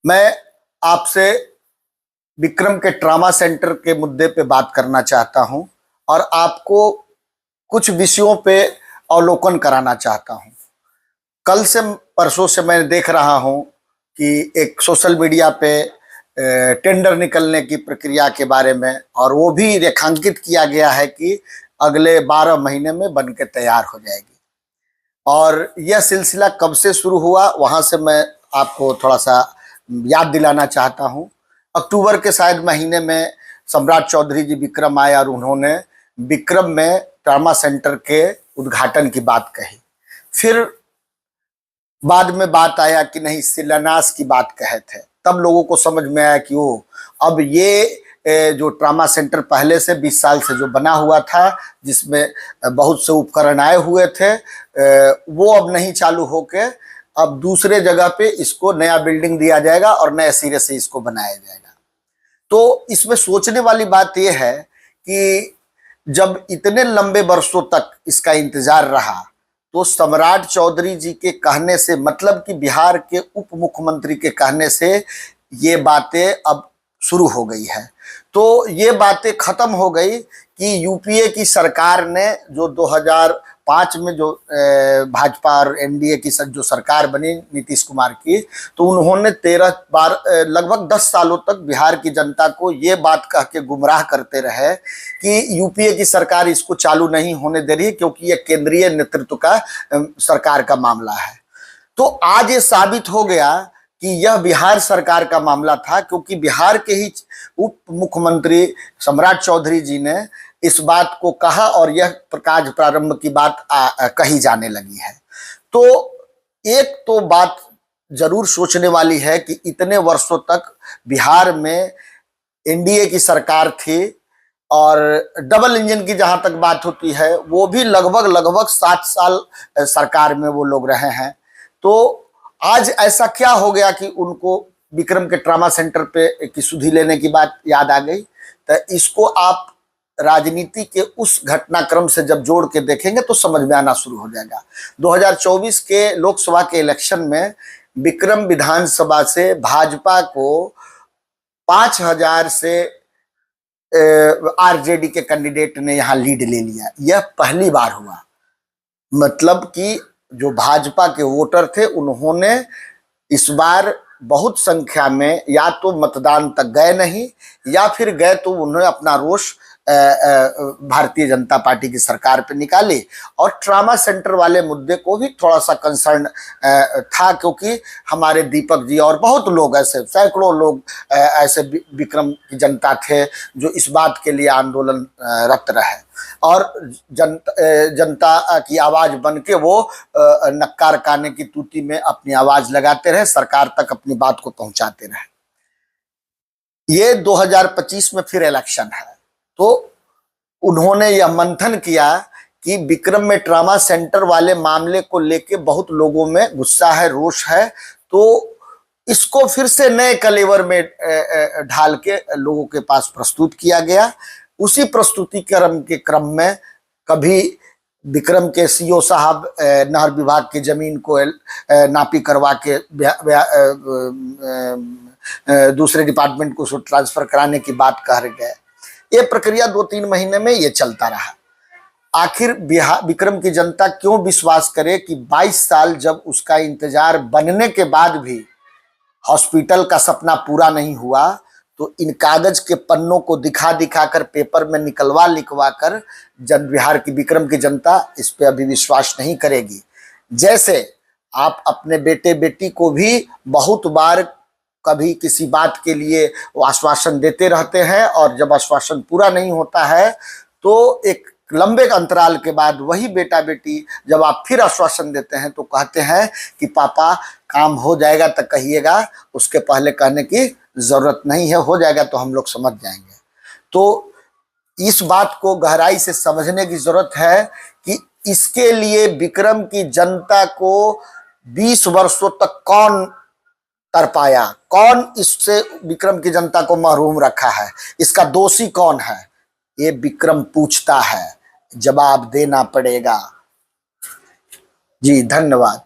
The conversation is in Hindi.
मैं आपसे विक्रम के ट्रामा सेंटर के मुद्दे पे बात करना चाहता हूं और आपको कुछ विषयों पे अवलोकन कराना चाहता हूं। कल से परसों से मैं देख रहा हूं कि एक सोशल मीडिया पे टेंडर निकलने की प्रक्रिया के बारे में, और वो भी रेखांकित किया गया है कि अगले 12 महीने में बन के तैयार हो जाएगी। और यह सिलसिला कब से शुरू हुआ, वहां से मैं आपको थोड़ा सा याद दिलाना चाहता हूं। अक्टूबर के शायद महीने में सम्राट चौधरी जी विक्रम आए और उन्होंने विक्रम में ट्रामा सेंटर के उद्घाटन की बात कही। फिर बाद में बात आया कि नहीं, शिलान्यास की बात कहे थे। तब लोगों को समझ में आया कि वो अब ये जो ट्रामा सेंटर पहले से 20 साल से जो बना हुआ था, जिसमें बहुत से उपकरण आए हुए थे, वो अब नहीं चालू होके अब दूसरे जगह पे इसको नया बिल्डिंग दिया जाएगा और नए सिरे से इसको बनाया जाएगा। तो इसमें सोचने वाली बात यह है कि जब इतने लंबे वर्षों तक इसका इंतजार रहा, तो सम्राट चौधरी जी के कहने से, मतलब कि बिहार के उप मुख्यमंत्री के कहने से ये बातें अब शुरू हो गई है। तो ये बातें खत्म हो गई कि यूपीए की सरकार ने जो 2005 में जो भाजपा और एनडीए की जो सरकार बनी नीतीश कुमार की, तो उन्होंने 13 बार लगभग 10 सालों तक बिहार की जनता को ये बात कह के गुमराह करते रहे कि यूपीए की सरकार इसको चालू नहीं होने दे रही है क्योंकि ये केंद्रीय नेतृत्व का सरकार का मामला है। तो आज ये साबित हो गया कि यह बिहार सरकार का मामला था, क्योंकि बिहार के ही उप मुख्यमंत्री सम्राट चौधरी जी ने इस बात को कहा और यह कार्य प्रारंभ की बात कही जाने लगी है। तो एक तो बात जरूर सोचने वाली है कि इतने वर्षों तक बिहार में एनडीए की सरकार थी और डबल इंजन की जहां तक बात होती है, वो भी लगभग 7 साल सरकार में वो लोग रहे हैं। तो आज ऐसा क्या हो गया कि उनको विक्रम के ट्रामा सेंटर पे की सुधि लेने की बात याद आ गई? तो इसको आप राजनीति के उस घटनाक्रम से जब जोड़ के देखेंगे तो समझ में आना शुरू हो जाएगा। 2024 के लोकसभा के इलेक्शन में विक्रम विधानसभा से भाजपा को 5000 से आरजेडी के कैंडिडेट ने यहां लीड ले लिया। यह पहली बार हुआ। मतलब कि जो भाजपा के वोटर थे, उन्होंने इस बार बहुत संख्या में या तो मतदान तक गए नहीं, या फिर गए तो उन्होंने अपना रोष भारतीय जनता पार्टी की सरकार पे निकाली। और ट्रामा सेंटर वाले मुद्दे को भी थोड़ा सा कंसर्न था, क्योंकि हमारे दीपक जी और बहुत लोग ऐसे, सैकड़ों लोग ऐसे विक्रम की जनता थे जो इस बात के लिए आंदोलन रत रहे और जनता की आवाज बन के वो नक्कार काने की तूती में अपनी आवाज लगाते रहे, सरकार तक अपनी बात को पहुंचाते रहे। ये 2025 में फिर इलेक्शन है, तो उन्होंने यह मंथन किया कि विक्रम में ट्रामा सेंटर वाले मामले को लेके बहुत लोगों में गुस्सा है, रोष है, तो इसको फिर से नए कलेवर में ढाल के लोगों के पास प्रस्तुत किया गया। उसी प्रस्तुतिकरण के क्रम में कभी विक्रम के सीओ साहब नहर विभाग की जमीन को नापी करवा के दूसरे डिपार्टमेंट को ट्रांसफर कराने की बात कह गए। ये प्रक्रिया 2-3 महीने में ये चलता रहा। आखिर विक्रम की जनता क्यों विश्वास करे कि 22 साल जब उसका इंतजार बनने के बाद भी हॉस्पिटल का सपना पूरा नहीं हुआ, तो इन कागज के पन्नों को दिखा दिखा कर, पेपर में लिखवा कर बिहार की विक्रम की जनता इस पे अभी विश्वास नहीं करेगी। जैसे आप अपने बेटे बेटी को भी बहुत बार कभी किसी बात के लिए वो आश्वासन देते रहते हैं, और जब आश्वासन पूरा नहीं होता है तो एक लंबे अंतराल के बाद वही बेटा बेटी जब आप फिर आश्वासन देते हैं तो कहते हैं कि पापा काम हो जाएगा तो कहिएगा, उसके पहले कहने की जरूरत नहीं है, हो जाएगा तो हम लोग समझ जाएंगे। तो इस बात को गहराई से समझने की जरूरत है कि इसके लिए विक्रम की जनता को 20 वर्षों तक कौन तरपाया, कौन इससे विक्रम की जनता को महरूम रखा है, इसका दोषी कौन है, ये विक्रम पूछता है, जवाब देना पड़ेगा। जी धन्यवाद।